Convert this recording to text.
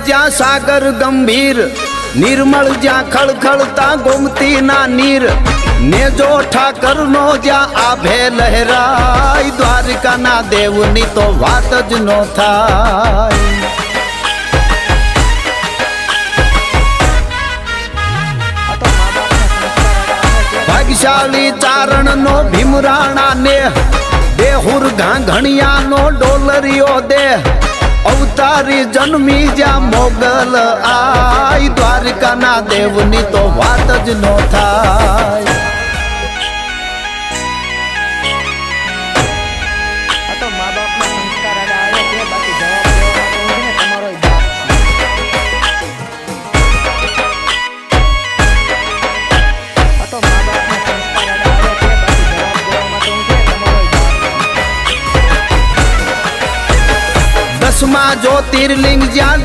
જ્યાં સાગર ગંભીર, નિર્મળ જ્યાં ખળખળતા ગોમતી ના નીર, ને જો ઠાકર નો જ્યાં આભે લહેરાય, દ્વારકા ના દેવની તો વાત જ નો થાય. ભાગ્યશાળી ચારણ નો ભીમરાણા ને, દેહુર ઘાઘણિયા નો ડોલરિયો દે, અવતારી જન્મી જ્યાં મોગલ આય, દ્વારકા ના દેવની તો વાત જ નો થાય. દસમા જ્યોતિર્લિંગ જ્યાં